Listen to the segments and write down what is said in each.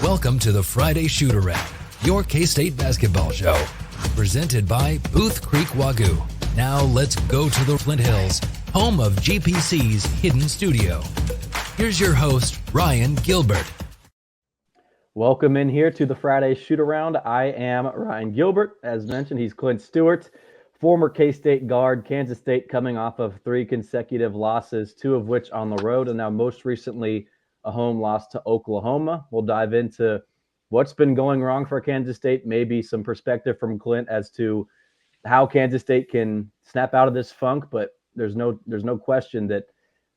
Welcome to the Friday Shoot-Around, your K-State basketball show, presented by Booth Creek Wagyu. Now let's go to the Flint Hills, home of GPC's hidden studio. Here's your host, Ryan Gilbert. Welcome in here to the Friday Shoot-Around. I am Ryan Gilbert. As mentioned, he's Clint Stewart, former K-State guard. Kansas State coming off of 3 consecutive losses, 2 of which on the road, and now most recently a home loss to Oklahoma. We'll dive into what's been going wrong for Kansas State, maybe some perspective from Clint as to how Kansas State can snap out of this funk, but there's no question that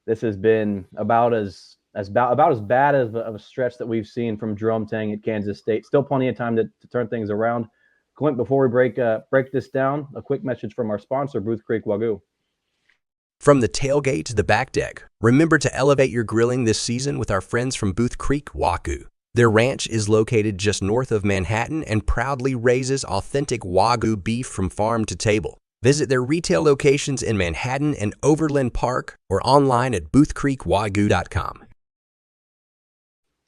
this has been about as bad as of a stretch that we've seen from Jerome Tang at Kansas State. Still plenty of time to turn things around. Clint, before we break this down, a quick message from our sponsor, Booth Creek Wagyu. From the tailgate to the back deck, remember to elevate your grilling this season with our friends from Booth Creek Wagyu. Their ranch is located just north of Manhattan and proudly raises authentic Wagyu beef from farm to table. Visit their retail locations in Manhattan and Overland Park or online at boothcreekwagyu.com.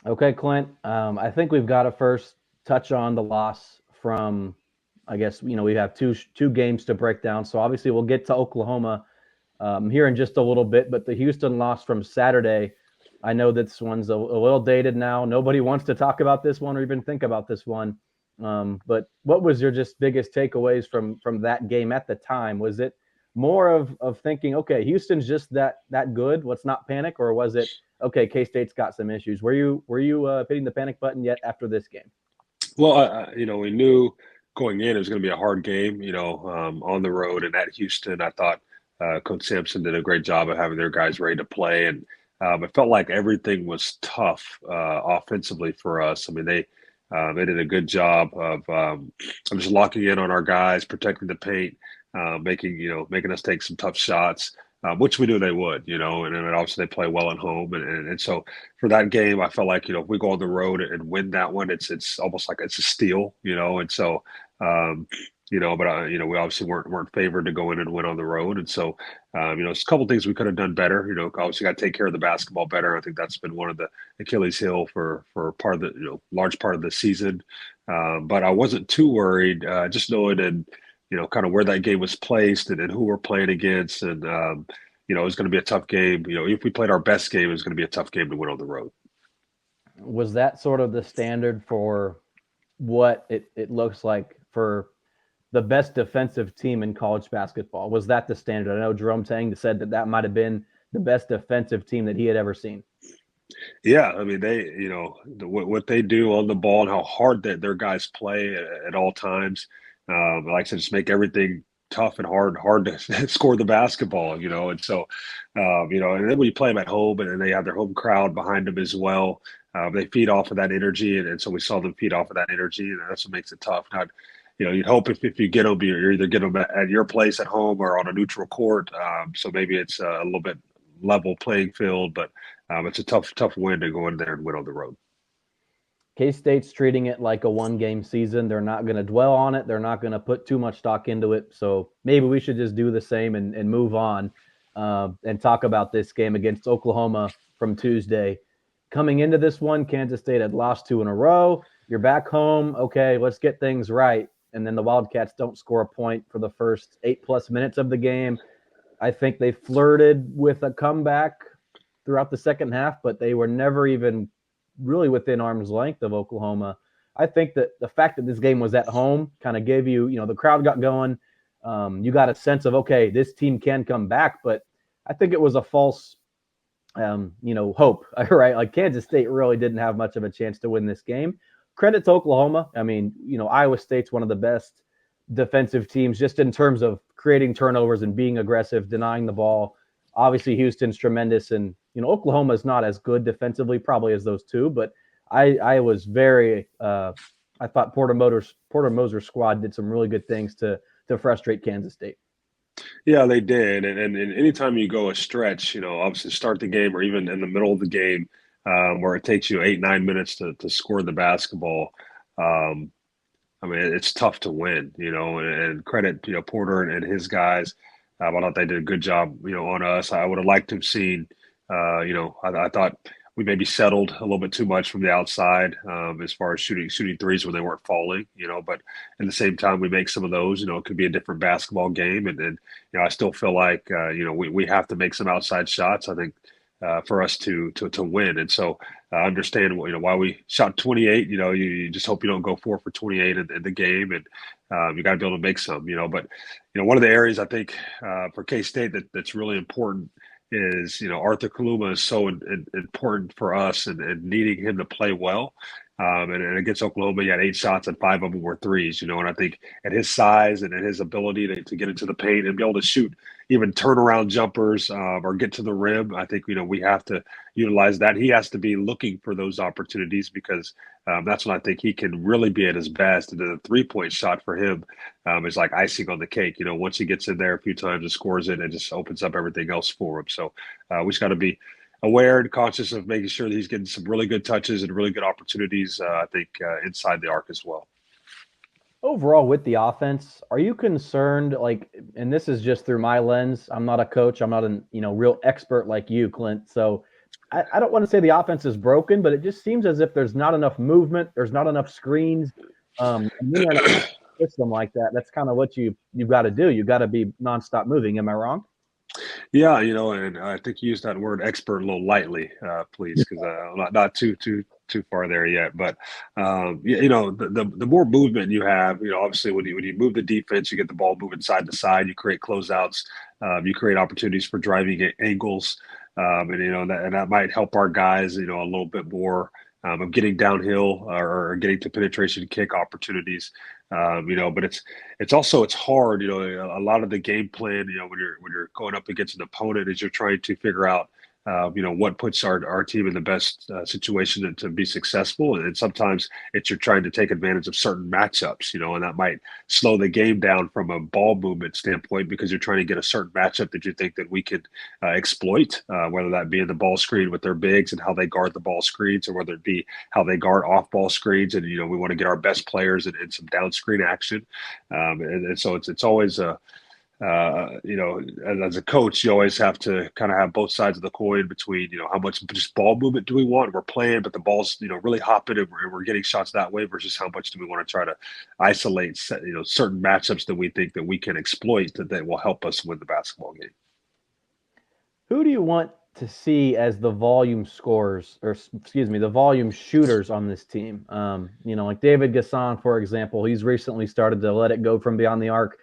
Okay, Clint, I think we've got to first touch on the loss from, I guess, we have two games to break down. So obviously we'll get to Oklahoma here in just a little bit, but the Houston loss from Saturday, I know this one's a little dated now. Nobody wants to talk about this one or even think about this one. But what was your just biggest takeaways from that game at the time? Was it more of thinking, okay, Houston's just that good, let's not panic, or was it, okay, K-State's got some issues? Were you hitting the panic button yet after this game? Well, we knew going in it was going to be a hard game, on the road and at Houston. I thought Coach Sampson did a great job of having their guys ready to play. And it felt like everything was tough offensively for us. I mean, they did a good job of just locking in on our guys, protecting the paint, making us take some tough shots. Which we knew they would, and then obviously they play well at home. And so for that game, I felt like, if we go on the road and win that one, it's almost like it's a steal, and so, but we obviously weren't favored to go in and win on the road. And so, it's a couple things we could have done better, obviously got to take care of the basketball better. I think that's been one of the Achilles heel for part of the, large part of the season. But I wasn't too worried, just knowing and, kind of where that game was placed and who we're playing against. And, it was going to be a tough game. If we played our best game, it was going to be a tough game to win on the road. Was that sort of the standard for what it looks like for the best defensive team in college basketball? Was that the standard? I know Jerome Tang said that might have been the best defensive team that he had ever seen. Yeah, I mean, they, what they do on the ball and how hard that their guys play at all times. Like I said, just make everything tough and hard to score the basketball, and so, and then when you play them at home and they have their home crowd behind them as well, they feed off of that energy, and so we saw them feed off of that energy, and that's what makes it tough. Not, you'd hope if you get them, you're either get them at your place at home or on a neutral court, so maybe it's a little bit level playing field, but it's a tough win to go in there and win on the road. K-State's treating it like a one-game season. They're not going to dwell on it. They're not going to put too much stock into it. So maybe we should just do the same and move on and talk about this game against Oklahoma from Tuesday. Coming into this one, Kansas State had lost 2 in a row. You're back home. Okay, let's get things right. And then the Wildcats don't score a point for the first 8+ minutes of the game. I think they flirted with a comeback throughout the second half, but they were never even really within arm's length of Oklahoma. I think that the fact that this game was at home kind of gave you, the crowd got going. You got a sense of, okay, this team can come back, but I think it was a false, hope, right? Like Kansas State really didn't have much of a chance to win this game. Credit to Oklahoma. I mean, Iowa State's one of the best defensive teams just in terms of creating turnovers and being aggressive, denying the ball. Obviously, Houston's tremendous, and Oklahoma is not as good defensively probably as those two, but I was very I thought Porter Moser's squad did some really good things to frustrate Kansas State. Yeah, they did, and anytime you go a stretch, obviously start the game or even in the middle of the game where it takes you 8-9 minutes to score the basketball. I mean, it's tough to win, and credit, Porter and his guys. I thought they did a good job, on us. I would have liked to have seen, I thought we maybe settled a little bit too much from the outside as far as shooting threes when they weren't falling, but at the same time, we make some of those, it could be a different basketball game. And I still feel like, we have to make some outside shots, I think, for us to win. And so I understand, why we shot 28, you just hope you don't go 4 for 28 in the game. And you got to be able to make some, but, one of the areas I think for K-State that's really important is, Arthur Kaluma is so important for us and needing him to play well. And against Oklahoma, he had 8 shots and 5 of them were threes, and I think at his size and at his ability to get into the paint and be able to shoot even turnaround jumpers or get to the rim, I think, we have to utilize that. He has to be looking for those opportunities because that's when I think he can really be at his best. And the 3-point shot for him is like icing on the cake. Once he gets in there a few times and scores it, it just opens up everything else for him. So we just got to be aware and conscious of making sure that he's getting some really good touches and really good opportunities, I think, inside the arc as well. Overall, with the offense, are you concerned, and this is just through my lens, I'm not a coach, I'm not a real expert like you, Clint, so I don't want to say the offense is broken, but it just seems as if there's not enough movement, there's not enough screens, and when you're in a system like that, that's kind of what you've got to do. You got to be nonstop moving. Am I wrong? Yeah, and I think you used that word expert a little lightly, please, because I'm not too far there yet. But the more movement you have, obviously when you move the defense, you get the ball moving side to side. You create closeouts. You create opportunities for driving angles, and that might help our guys, a little bit more of getting downhill or getting to penetration kick opportunities. But it's hard, a lot of the game plan, when you're going up against an opponent is you're trying to figure out, what puts our team in the best situation to be successful. And sometimes you're trying to take advantage of certain matchups, and that might slow the game down from a ball movement standpoint because you're trying to get a certain matchup that you think that we could exploit, whether that be in the ball screen with their bigs and how they guard the ball screens, or whether it be how they guard off ball screens. And, we want to get our best players in some down screen action. And so it's always as a coach, you always have to kind of have both sides of the coin between, how much just ball movement do we want? We're playing, but the ball's, really hopping and we're getting shots that way versus how much do we want to try to isolate, certain matchups that we think that we can exploit that will help us win the basketball game. Who do you want to see as the volume scorers, the volume shooters on this team? Like David Gasson, for example, he's recently started to let it go from beyond the arc.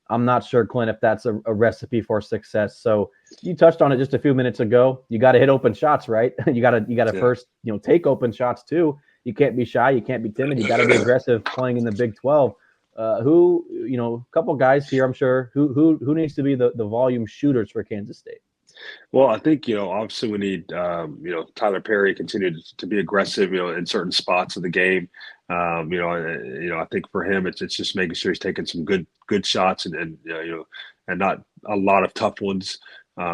I'm not sure, Clint, if that's a recipe for success. So you touched on it just a few minutes ago. You got to hit open shots, right? You got to first, take open shots too. You can't be shy. You can't be timid. You got to be aggressive playing in the Big 12. A couple guys here, I'm sure. Who needs to be the volume shooters for Kansas State? Well, I think, obviously we need, Tyler Perry continue to be aggressive, in certain spots of the game. I think for him, it's just making sure he's taking some good shots and not a lot of tough ones.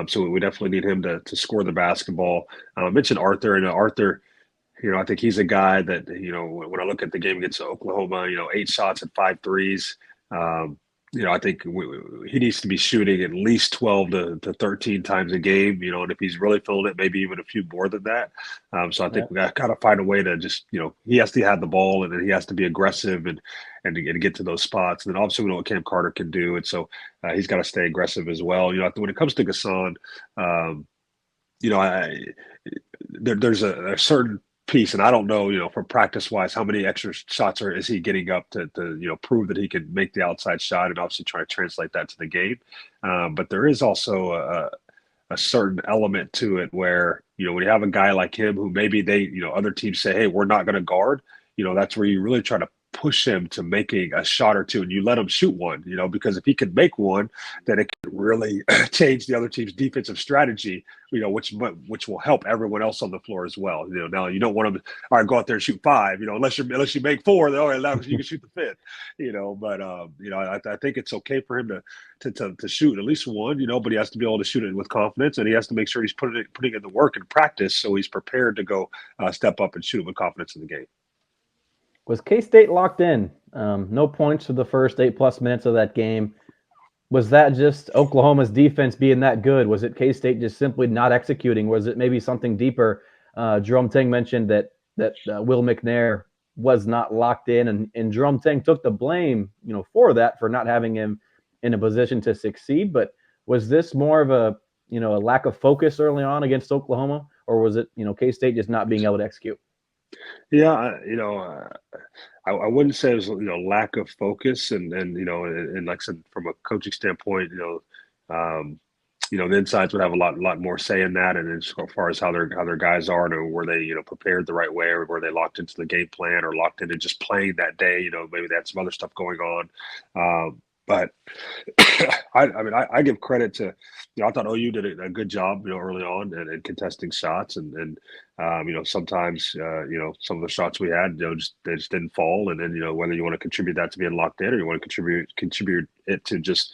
So we definitely need him to score the basketball. I mentioned Arthur, and Arthur, I think he's a guy that, when I look at the game against Oklahoma, 8 shots and 5 threes. I think he needs to be shooting at least 12 to 13 times a game, and if he's really feeling it, maybe even a few more than that. So I think we got to find a way to just, he has to have the ball and then he has to be aggressive and to get to those spots. And then obviously we know what Cam Carter can do. And so he's got to stay aggressive as well. When it comes to Gasson, there's a certain piece, and I don't know, from practice wise, how many extra shots is he getting up to prove that he can make the outside shot, and obviously try to translate that to the game. But there is also a certain element to it where, when you have a guy like him who maybe other teams say, hey, we're not going to guard, that's where you really try to push him to making a shot or two, and you let him shoot one, because if he can make one, then it can really change the other team's defensive strategy, which will help everyone else on the floor as well. Now you don't want him to, all right, go out there and shoot 5, unless you make 4, then all right, you can shoot the 5th, but I think it's okay for him to shoot at least one, but he has to be able to shoot it with confidence, and he has to make sure he's putting in the work in practice so he's prepared to go step up and shoot it with confidence in the game. Was K-State locked in? No points for the first 8+ minutes of that game. Was that just Oklahoma's defense being that good? Was it K-State just simply not executing? Was it maybe something deeper? Jerome Tang mentioned that Will McNair was not locked in, and Jerome Tang took the blame, for that, for not having him in a position to succeed. But was this more of a lack of focus early on against Oklahoma, or was it, K-State just not being able to execute? Yeah, I wouldn't say it was lack of focus, and like I said, from a coaching standpoint, the insides would have a lot more say in that, and as far as how their guys are, and were they prepared the right way, or were they locked into the game plan, or locked into just playing that day? Maybe they had some other stuff going on. But I give credit to, I thought OU did a good job, early on and contesting shots, and sometimes, some of the shots we had, they just didn't fall, and then whether you want to contribute that to being locked in, or you want to contribute it to just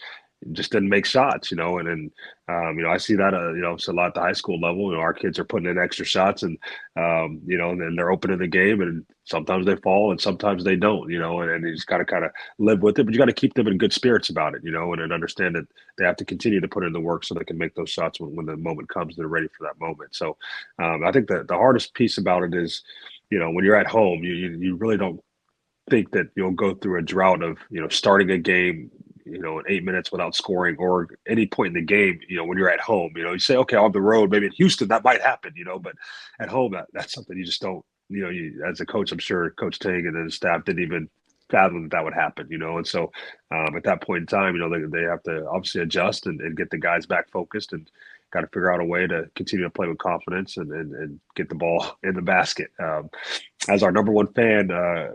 didn't make shots, and then I see that it's a lot at the high school level. Our kids are putting in extra shots, and and then they're opening the game, and sometimes they fall and sometimes they don't, and you just got to kind of live with it, but you got to keep them in good spirits about it, and understand that they have to continue to put in the work so they can make those shots when the moment comes. They're ready for that moment. So I think that the hardest piece about it is, when you're at home, you really don't think that you'll go through a drought of starting a game in 8 minutes without scoring, or any point in the game, when you're at home, you say, okay, on the road, maybe in Houston, that might happen, but at home, that's something you just don't, you, as a coach, I'm sure Coach Tang and his staff didn't even fathom that would happen, and so at that point in time, they have to obviously adjust and get the guys back focused, and got to figure out a way to continue to play with confidence and get the ball in the basket. As our number one fan,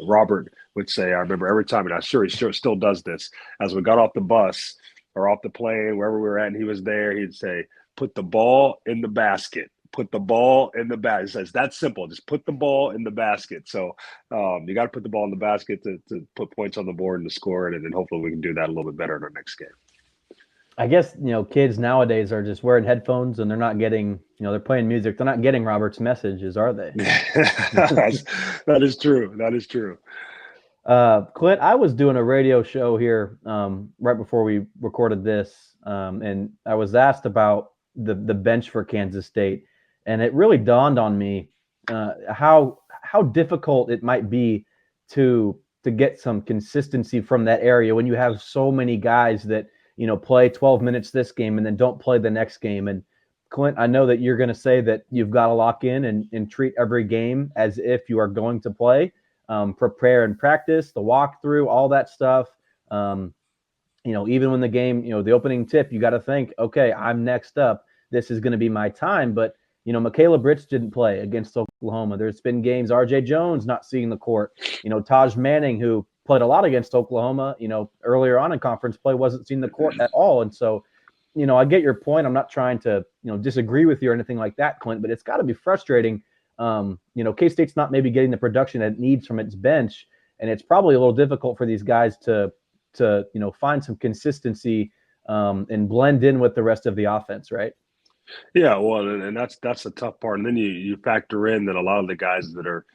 Robert would say, I remember every time, and I'm sure he still does this, as we got off the bus or off the plane, wherever we were at, and he was there, he'd say, put the ball in the basket. Put the ball in the basket. He says, that's simple. Just put the ball in the basket. So you got to put the ball in the basket to put points on the board and to score it, and then hopefully we can do that a little bit better in our next game. I guess, kids nowadays are just wearing headphones and they're not getting, they're playing music. They're not getting Robert's messages, are they? That is true. That is true. Clint, I was doing a radio show here right before we recorded this, and I was asked about the bench for Kansas State, and it really dawned on me how difficult it might be to get some consistency from that area when you have so many guys that play 12 minutes this game and then don't play the next game. And Clint, I know that you're going to say that you've got to lock in and treat every game as if you are going to play, prepare and practice, the walkthrough, all that stuff. Even when the game, the opening tip, you got to think, okay, I'm next up. This is going to be my time. But, Michaela Britz didn't play against Oklahoma. There's been games, RJ Jones not seeing the court. Taj Manning, who played a lot against Oklahoma, earlier on in conference play, wasn't seeing the court at all. And so, I get your point. I'm not trying to, disagree with you or anything like that, Clint, but it's got to be frustrating. K-State's not maybe getting the production it needs from its bench, and it's probably a little difficult for these guys to find some consistency and blend in with the rest of the offense, right? Yeah, well, and that's the tough part. And then you factor in that a lot of the guys that are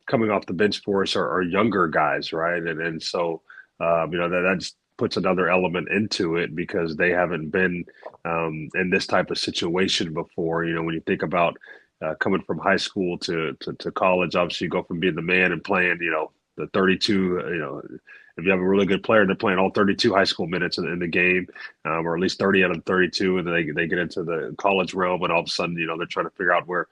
coming off the bench for us are younger guys, right? And so that just puts another element into it, because they haven't been in this type of situation before. When you think about coming from high school to college, obviously you go from being the man and playing, the 32, if you have a really good player, they're playing all 32 high school minutes in the game, or at least 30 out of 32, and then they get into the college realm, and all of a sudden, they're trying to figure out where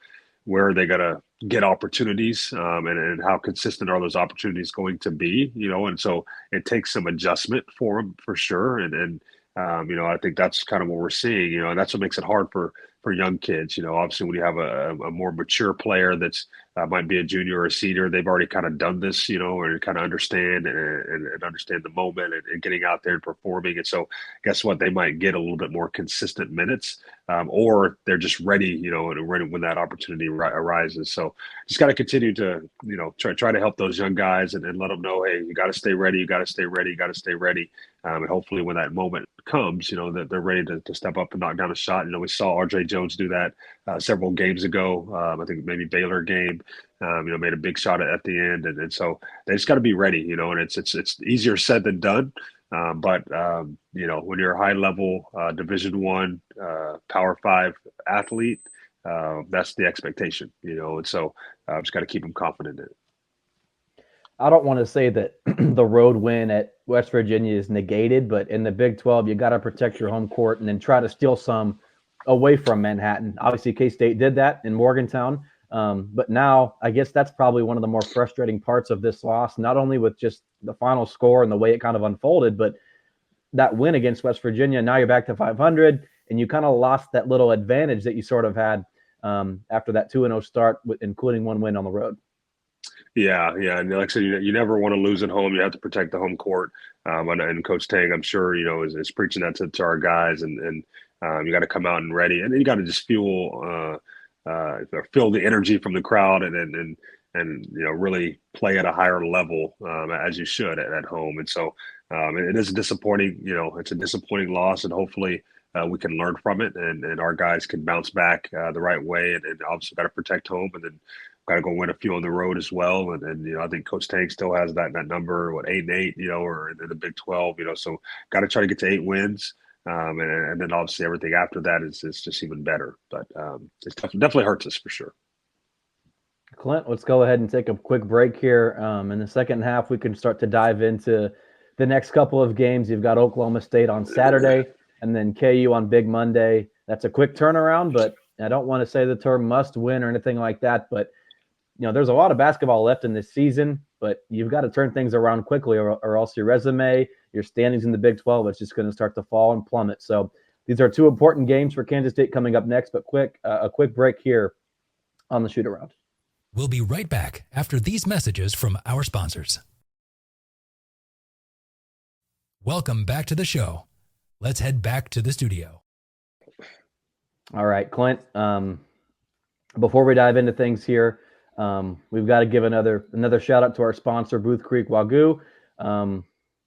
are they going to get opportunities, and how consistent are those opportunities going to be, and so it takes some adjustment for them for sure. And I think that's kind of what we're seeing, and that's what makes it hard for young kids. Obviously when you have a more mature player that's might be a junior or a senior, they've already kind of done this, or kind of understand and understand the moment and getting out there and performing. And so guess what? They might get a little bit more consistent minutes, or they're just ready, and ready when that opportunity arises. So just got to continue to, try to help those young guys and let them know, hey, you got to stay ready. You got to stay ready. You got to stay ready. And hopefully when that moment comes, that they're ready to step up and knock down a shot. We saw RJ Jones do that several games ago. I think maybe Baylor game, made a big shot at the end. And so they just got to be ready, and it's easier said than done. But when you're a high level Division I Power 5 athlete, that's the expectation, and so just got to keep them confident in it. I don't want to say that the road win at West Virginia is negated, but in the Big 12, you got to protect your home court and then try to steal some away from Manhattan. Obviously, K-State did that in Morgantown, but now I guess that's probably one of the more frustrating parts of this loss, not only with just the final score and the way it kind of unfolded, but that win against West Virginia. Now you're back to 500, and you kind of lost that little advantage that you sort of had after that 2-0 start, including one win on the road. Yeah, and like I said, you never want to lose at home. You have to protect the home court. And Coach Tang, I'm sure, is preaching that to our guys, and you got to come out and ready, and then you got to just feel the energy from the crowd, and really play at a higher level as you should at home. And so it is disappointing. It's a disappointing loss, and hopefully we can learn from it, and our guys can bounce back the right way, and obviously got to protect home, and then got to go win a few on the road as well. And I think Coach Tank still has that number, 8-8, or in the Big 12, so got to try to get to 8 wins. And then obviously everything after that is just even better. But it definitely hurts us for sure. Clint, let's go ahead and take a quick break here. In the second half, we can start to dive into the next couple of games. You've got Oklahoma State on Saturday and then KU on Big Monday. That's a quick turnaround, but I don't want to say the term must win or anything like that. But there's a lot of basketball left in this season, but you've got to turn things around quickly, or else your resume, your standings in the Big 12, it's just going to start to fall and plummet. So these are 2 important games for Kansas State coming up next, but a quick break here on the shoot around. We'll be right back after these messages from our sponsors. Welcome back to the show. Let's head back to the studio. All right, Clint, before we dive into things here, we've got to give another shout out to our sponsor, Booth Creek Wagyu.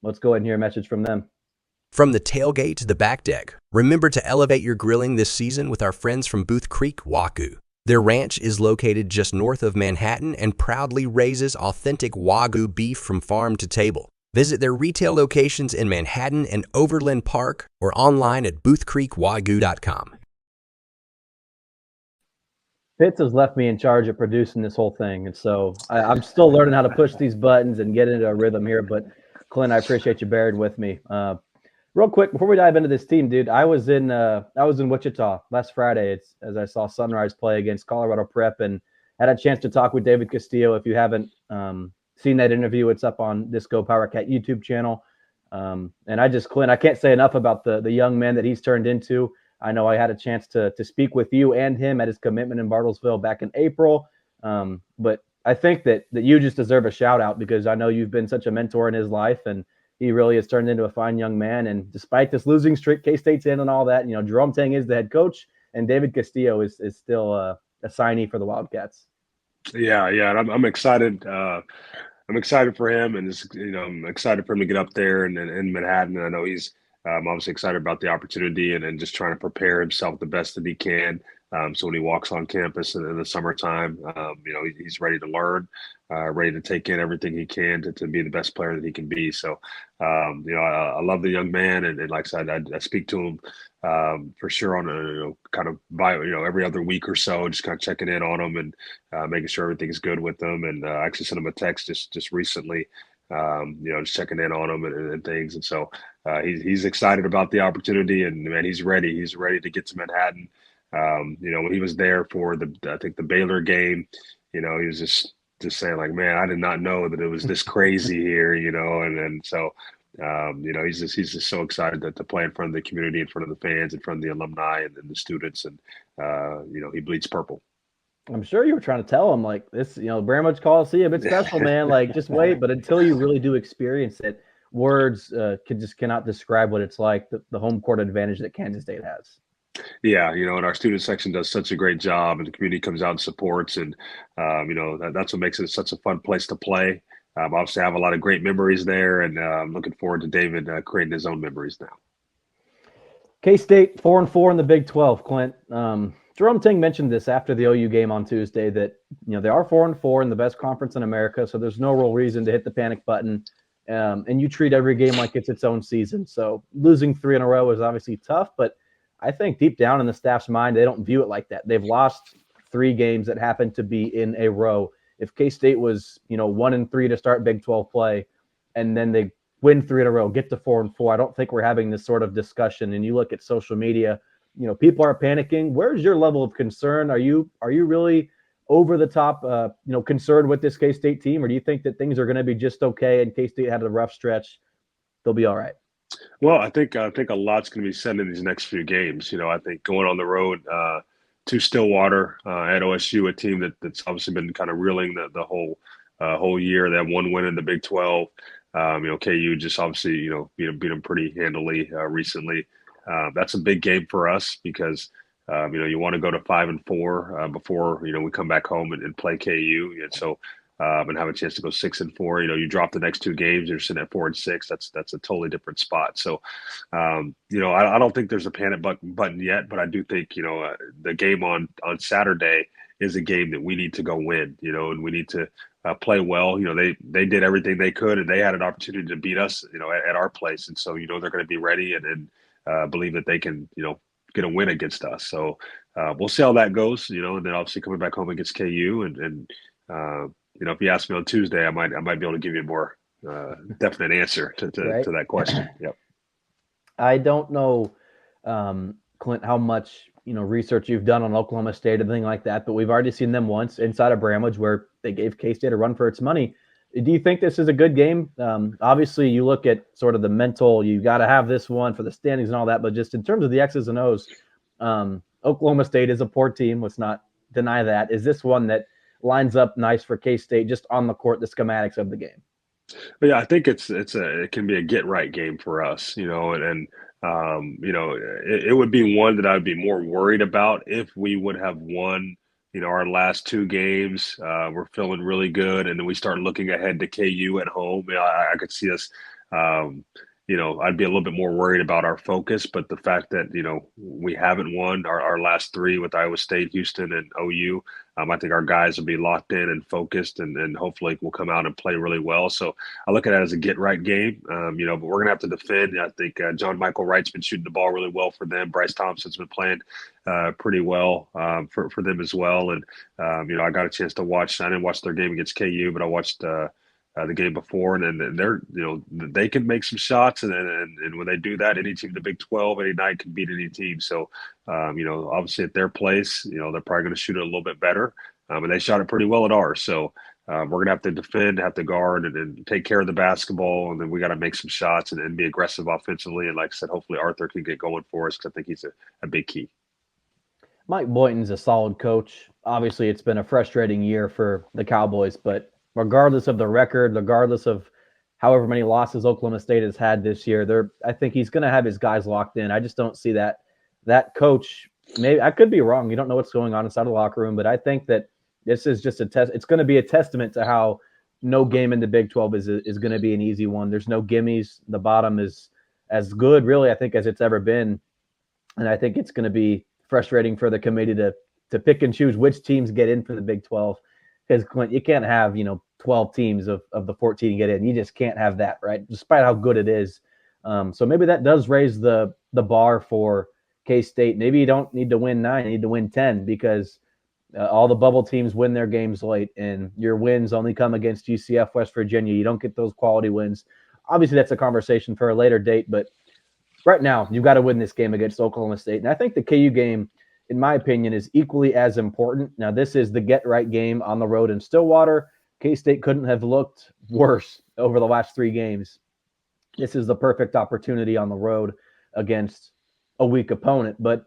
Let's go ahead and hear a message from them. From the tailgate to the back deck, remember to elevate your grilling this season with our friends from Booth Creek Wagyu. Their ranch is located just north of Manhattan and proudly raises authentic Wagyu beef from farm to table. Visit their retail locations in Manhattan and Overland Park or online at boothcreekwagyu.com. Fitz has left me in charge of producing this whole thing, and so I'm still learning how to push these buttons and get into a rhythm here. But Clint, I appreciate you bearing with me. Real quick before we dive into this team, dude, I was in Wichita last Friday. It's as I saw Sunrise play against Colorado Prep, and had a chance to talk with David Castillo. If you haven't seen that interview, it's up on Disco Power Cat YouTube channel. And Clint, I can't say enough about the young man that he's turned into. I know I had a chance to speak with you and him at his commitment in Bartlesville back in April. But I think that you just deserve a shout out, because I know you've been such a mentor in his life, and he really has turned into a fine young man. And despite this losing streak, K-State's in and all that, Jerome Tang is the head coach, and David Castillo is still a signee for the Wildcats. Yeah. And I'm excited. I'm excited for him, and I'm excited for him to get up there in Manhattan. And I know he's obviously excited about the opportunity, and just trying to prepare himself the best that he can. So when he walks on campus in the summertime, he's ready to learn, ready to take in everything he can to be the best player that he can be. So, I love the young man, and like I said, I speak to him for sure on kind of every other week or so, just kind of checking in on him and making sure everything's good with him. And I actually sent him a text just recently, just checking in on him and things. And so he's excited about the opportunity, and man, he's ready. He's ready to get to Manhattan. When he was there for I think the Baylor game, he was just saying like, man, I did not know that it was this crazy here, and so, he's just so excited to play in front of the community, in front of the fans, in front of the alumni and the students. And, he bleeds purple. I'm sure you were trying to tell him like this, Bramwich Coliseum, it's special, man. Like, just wait. But until you really do experience it, words cannot describe what it's like, the home court advantage that Kansas State has. Yeah, and our student section does such a great job, and the community comes out and supports, and that's what makes it such a fun place to play. Obviously, I have a lot of great memories there, and I'm looking forward to David creating his own memories now. K-State 4-4 in the Big 12, Clint. Jerome Tang mentioned this after the OU game on Tuesday that they are 4-4 in the best conference in America, so there's no real reason to hit the panic button. And you treat every game like it's its own season. So losing 3 in a row is obviously tough, but I think deep down in the staff's mind, they don't view it like that. They've lost 3 games that happen to be in a row. If K-State was, 1-3 to start Big 12 play, and then they win 3 in a row, get to 4-4, I don't think we're having this sort of discussion. And you look at social media, people are panicking. Where's your level of concern? Are you really over the top, concerned with this K-State team, or do you think that things are going to be just okay and K-State had a rough stretch? They'll be all right. Well, I think a lot's going to be said in these next few games. I think going on the road to Stillwater at OSU, a team that's obviously been kind of reeling the whole year. They have one win in the Big 12. KU just obviously beat them pretty handily recently. That's a big game for us because you want to go to 5-4 before we come back home and play KU, and so and have a chance to go 6-4. You drop the next 2 games, you're sitting at 4-6. That's a totally different spot. So I don't think there's a panic button yet, but I do think the game on Saturday is a game that we need to go win. And we need to play well. They did everything they could, and they had an opportunity to beat us at our place, and so they're going to be ready and believe that they can get a win against us. So we'll see how that goes. And then obviously coming back home against KU and if you ask me on Tuesday, I might be able to give you a more definite answer to that question. Yep. I don't know, Clint, how much research you've done on Oklahoma State and thing like that, but we've already seen them once inside of Bramlage where they gave K-State a run for its money. Do you think this is a good game? Obviously, you look at sort of the mental. You got to have this one for the standings and all that, but just in terms of the X's and O's, Oklahoma State is a poor team. Let's not deny that. Is this one that lines up nice for K-State just on the court, the schematics of the game? But yeah, I think it can be a get right game for us, it would be one that I'd be more worried about if we would have won, our last 2 games. We're feeling really good, and then we start looking ahead to KU at home. I could see us. I'd be a little bit more worried about our focus, but the fact that, we haven't won our last 3 with Iowa State, Houston, and OU, I think our guys will be locked in and focused and hopefully we'll come out and play really well. So I look at it as a get-right game, but we're going to have to defend. I think John Michael Wright's been shooting the ball really well for them. Bryce Thompson's been playing pretty well for them as well. And, I got a chance to watch – I didn't watch their game against KU, but I watched the game before, and they're they can make some shots, and when they do that, any team in the Big 12 any night can beat any team. So obviously at their place, they're probably going to shoot it a little bit better, and they shot it pretty well at ours. So we're going to have to defend, have to guard, and take care of the basketball, and then we got to make some shots and be aggressive offensively. And like I said, hopefully Arthur can get going for us because I think he's a big key. Mike Boynton's a solid coach. Obviously, it's been a frustrating year for the Cowboys, but regardless of the record, regardless of however many losses Oklahoma State has had this year, I think he's going to have his guys locked in. I just don't see that coach. Maybe I could be wrong. You don't know what's going on inside the locker room, but I think that this is just a test. It's going to be a testament to how no game in the Big 12 is going to be an easy one. There's no gimmies. The bottom is as good, really, I think, as it's ever been. And I think it's going to be frustrating for the committee to pick and choose which teams get in for the Big 12. Because Clint, you can't have 12 teams of the 14 get in. You just can't have that, right? Despite how good it is. So maybe that does raise the bar for K-State. Maybe you don't need to win 9, you need to win 10 because all the bubble teams win their games late, and your wins only come against UCF, West Virginia. You don't get those quality wins. Obviously, that's a conversation for a later date, but right now you've got to win this game against Oklahoma State. And I think the KU game, in my opinion, is equally as important. Now, this is the get-right game on the road in Stillwater. K-State couldn't have looked worse over the last 3 games. This is the perfect opportunity on the road against a weak opponent. But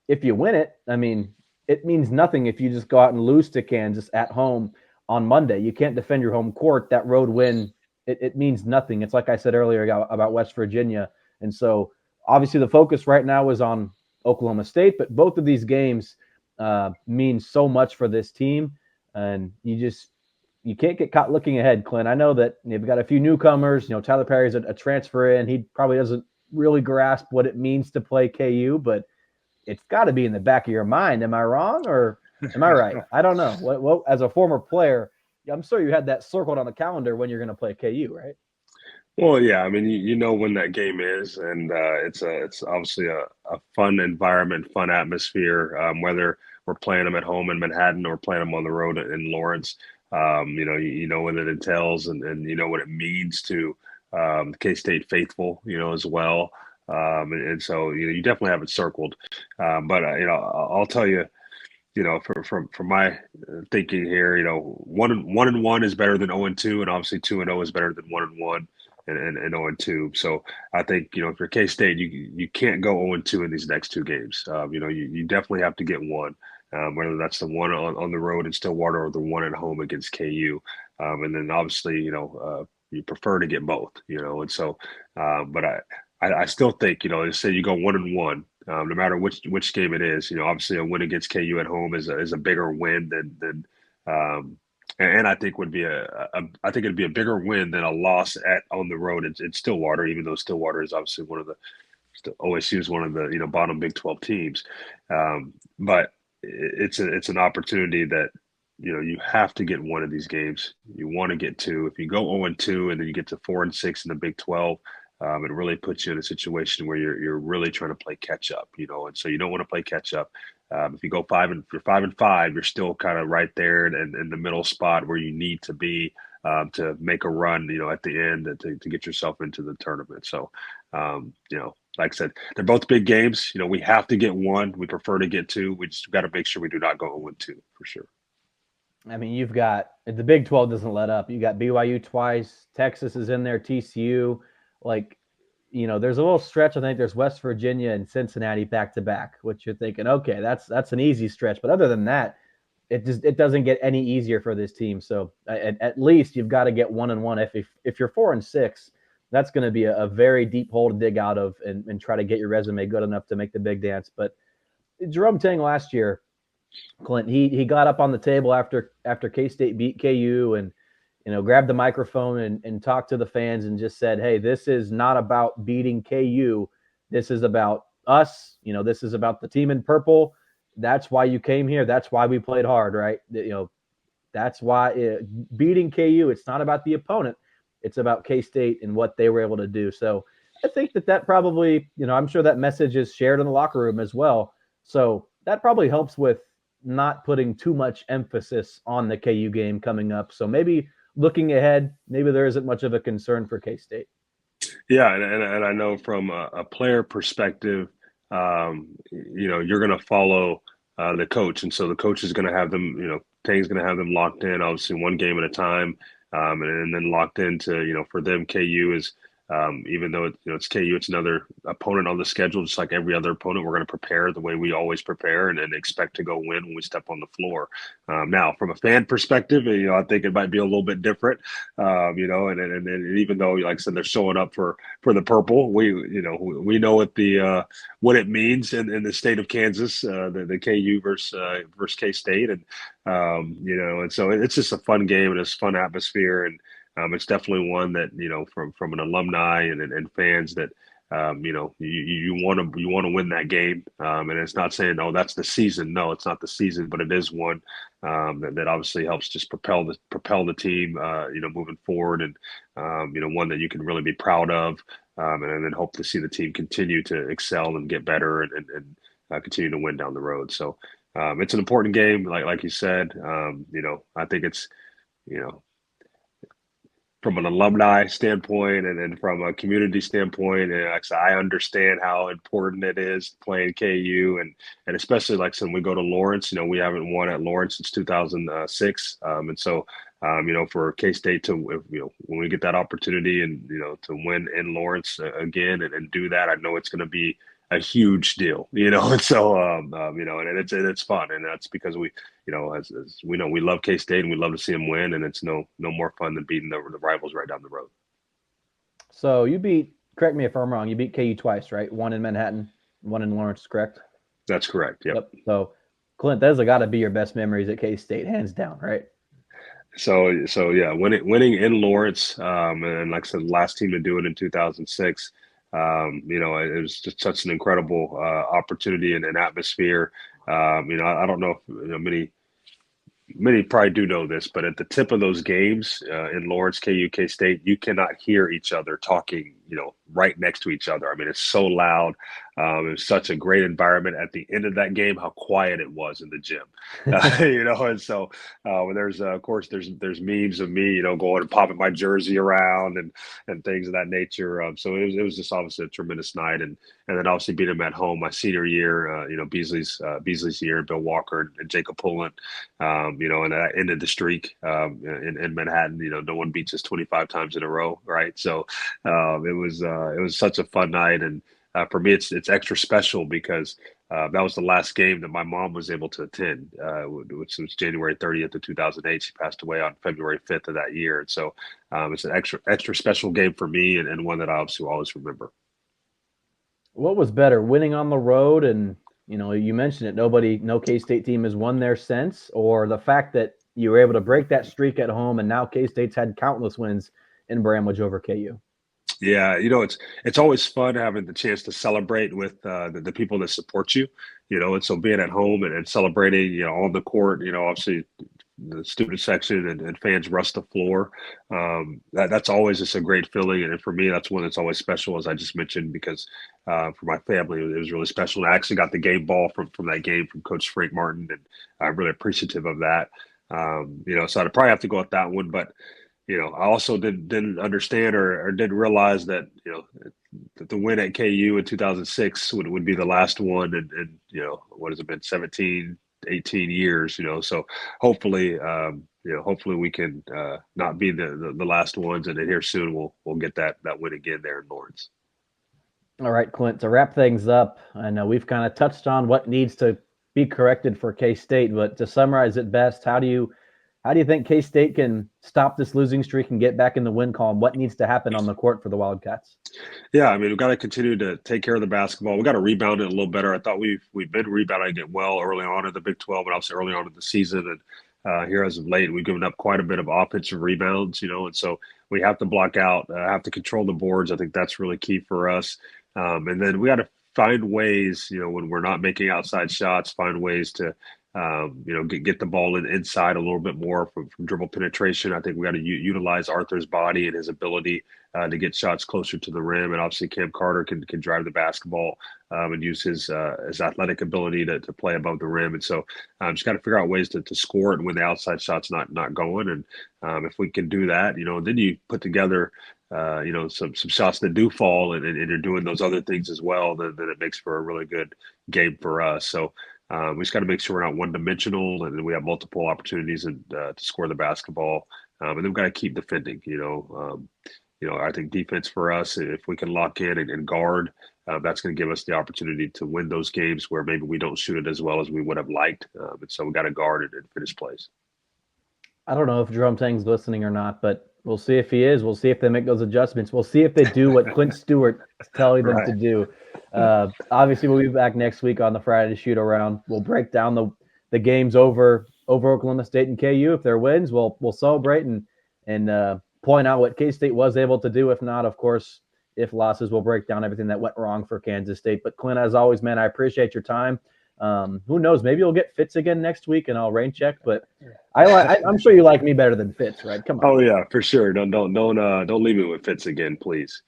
if you win it, I mean, it means nothing if you just go out and lose to Kansas at home on Monday. You can't defend your home court. That road win, it means nothing. It's like I said earlier about West Virginia. And so, obviously, the focus right now is on Oklahoma State, but both of these games mean so much for this team, and you can't get caught looking ahead, Clint. I know that you've got a few newcomers. Tyler Perry's a transfer in. He probably doesn't really grasp what it means to play KU, but it's got to be in the back of your mind. Am I wrong or am I right? I don't know. What as a former player, I'm sure you had that circled on the calendar when you're going to play KU, right? Well, yeah, I mean, you know when that game is, and it's obviously a fun environment, fun atmosphere. Whether we're playing them at home in Manhattan or playing them on the road in Lawrence, you know what it entails, and you know what it means to K-State faithful, you know, as well. And so you know you definitely have it circled. But you know, I'll tell you, you know, from my thinking here, you know, one and one is better than 0-2, and obviously 2-0 is better than 1-1 and 0-2. So I think, you know, if you're K State, you can't go 0-2 in these next two games. You know, you definitely have to get one, whether that's the one on the road in Stillwater or the one at home against KU. And then obviously, you know, you prefer to get both, you know, and so, but I still think, you know, let's say you go 1-1, no matter which game it is. You know, obviously a win against KU at home is a bigger win than and I think would be I think it'd be a bigger win than a loss at on the road in Stillwater, even though Stillwater is obviously one of the OSU is one of the, you know, bottom Big 12 teams. But it's an opportunity that, you know, you have to get one of these games. You want to get two. If you go 0-2 and then you get to 4-6 in the Big 12, it really puts you in a situation where you're really trying to play catch up, you know, and so you don't want to play catch up. If you go if you're 5-5, you're still kind of right there in the middle spot where you need to be to make a run, you know, at the end to get yourself into the tournament. So, you know, like I said, they're both big games. You know, we have to get one. We prefer to get two. We just got to make sure we do not go 0-2 for sure. I mean, you've got the Big 12 doesn't let up. You got BYU twice, Texas is in there, TCU. Like, you know, there's a little stretch. I think there's West Virginia and Cincinnati back to back, which you're thinking, okay, that's an easy stretch. But other than that, it doesn't get any easier for this team. So at least you've got to get 1-1. If you're 4-6, that's going to be a very deep hole to dig out of and try to get your resume good enough to make the big dance. But Jerome Tang last year, Clint, he got up on the table after K-State beat KU and, you know, grabbed the microphone and talked to the fans and just said, hey, this is not about beating KU. This is about us. You know, this is about the team in purple. That's why you came here. That's why we played hard, right? You know, that's why beating KU, it's not about the opponent. It's about K-State and what they were able to do. So I think that probably, you know, I'm sure that message is shared in the locker room as well. So that probably helps with not putting too much emphasis on the KU game coming up. So maybe looking ahead, maybe there isn't much of a concern for K-State. Yeah, and I know from a player perspective, you know, you're going to follow the coach, and so the coach is going to have them, you know, Tang's going to have them locked in, obviously one game at a time, and then locked into, you know, for them, KU is. Even though it's KU, it's another opponent on the schedule, just like every other opponent. We're going to prepare the way we always prepare and expect to go win when we step on the floor. Now, from a fan perspective, you know, I think it might be a little bit different. You know, and even though, like I said, they're showing up for the purple, we know what it means in the state of Kansas, the KU versus K State, and you know, and so it's just a fun game and it's a fun atmosphere and. It's definitely one that, you know, from an alumni and fans that you know, you want to win that game, and it's not saying, oh, that's the season. No, it's not the season, but it is one that obviously helps just propel the team, you know, moving forward, and you know, one that you can really be proud of, and then hope to see the team continue to excel and get better and continue to win down the road. So it's an important game, like you said. You know, I think it's, you know, from an alumni standpoint and then from a community standpoint, and like I understand how important it is playing KU and especially like when we go to Lawrence, you know, we haven't won at Lawrence since 2006, and so you know, for K State to, you know, when we get that opportunity and, you know, to win in Lawrence again and do that, I know it's going to be a huge deal, you know, and so you know, and it's fun, and that's because we, you know, as we know, we love K State and we love to see them win, and it's no more fun than beating the rivals right down the road. So you beat, correct me if I'm wrong, you beat KU twice, right? One in Manhattan, one in Lawrence, correct? That's correct. Yep. So, Clint, those have got to be your best memories at K State, hands down, right? So yeah, winning in Lawrence, and like I said, the last team to do it in 2006. You know, it was just such an incredible opportunity and an atmosphere. You know, I don't know if, you know, many many probably do know this, but at the tip of those games in Lawrence, KU, K-State, you cannot hear each other talking, right next to each other. I mean, it's so loud. It was such a great environment at the end of that game, how quiet it was in the gym, and so there's, of course, there's memes of me, going and popping my jersey around and things of that nature. So it was just obviously a tremendous night. And then obviously beat them at home my senior year, Beasley's year, Bill Walker and Jacob Pullen, and that ended the streak in Manhattan. No one beats us 25 times in a row, right? So it was such a fun night, and for me, it's extra special because that was the last game that my mom was able to attend, which was January 30th of 2008. She passed away on February 5th of that year, and so it's an extra special game for me, and one that I obviously will always remember. What was better, winning on the road? And you mentioned it, no K-State team has won there since, or the fact that you were able to break that streak at home, and now K-State's had countless wins in Bramlage over KU. Yeah, it's always fun having the chance to celebrate with the people that support you, and so being at home and celebrating, on the court, obviously the student section and fans rush the floor. That's always just a great feeling. And for me, that's one that's always special, as I just mentioned, because for my family, it was really special. And I actually got the game ball from that game from Coach Frank Martin, and I'm really appreciative of that. So I'd probably have to go with that one, but I also didn't understand or didn't realize that, that the win at KU in 2006 would be the last one. And what has it been, 17, 18 years, so hopefully, hopefully we can not be the last ones. And then here soon, we'll get that win again there in Lawrence. All right, Clint, to wrap things up, I know we've kind of touched on what needs to be corrected for K-State, but to summarize it best, how do you think K-State can stop this losing streak and get back in the win column? What needs to happen on the court for the Wildcats? Yeah, I mean, we've got to continue to take care of the basketball. We've got to rebound it a little better. I thought we've been rebounding it well early on in the Big 12, but also early on in the season. And here as of late, we've given up quite a bit of offensive rebounds, and so we have to block out, have to control the boards. I think that's really key for us. And then we got to find ways, when we're not making outside shots, find ways to get the ball inside a little bit more from dribble penetration. I think we got to utilize Arthur's body and his ability to get shots closer to the rim. And obviously Cam Carter can drive the basketball and use his athletic ability to play above the rim. And so just got to figure out ways to score it when the outside shot's not going. And if we can do that, then you put together some shots that do fall and you're doing those other things as well, then it makes for a really good game for us. So we just got to make sure we're not one-dimensional, and we have multiple opportunities to score the basketball. And then we've got to keep defending. I think defense for us, if we can lock in and guard, that's going to give us the opportunity to win those games where maybe we don't shoot it as well as we would have liked. And so we got to guard it and finish plays. I don't know if Jerome Tang's listening or not, but we'll see if he is. We'll see if they make those adjustments. We'll see if they do what Clint Stewart is telling them to do. Obviously, we'll be back next week on the Friday shoot around. We'll break down the games over Oklahoma State and KU. If they're wins, we'll celebrate and point out what K-State was able to do. If not, of course, if losses, we'll break down everything that went wrong for Kansas State. But Clint, as always, man, I appreciate your time. Who knows? Maybe you'll get Fitz again next week, and I'll rain check. But I'm sure you like me better than Fitz, right? Come on. Oh yeah, for sure. Don't leave me with Fitz again, please.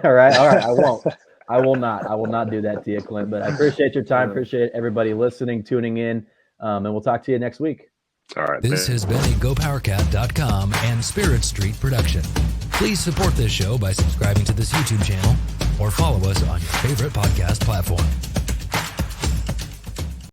All right. I won't. I will not do that to you, Clint. But I appreciate your time. Appreciate everybody listening, tuning in, and we'll talk to you next week. All right. This has been a GoPowerCat.com and Spirit Street production. Please support this show by subscribing to this YouTube channel or follow us on your favorite podcast platform.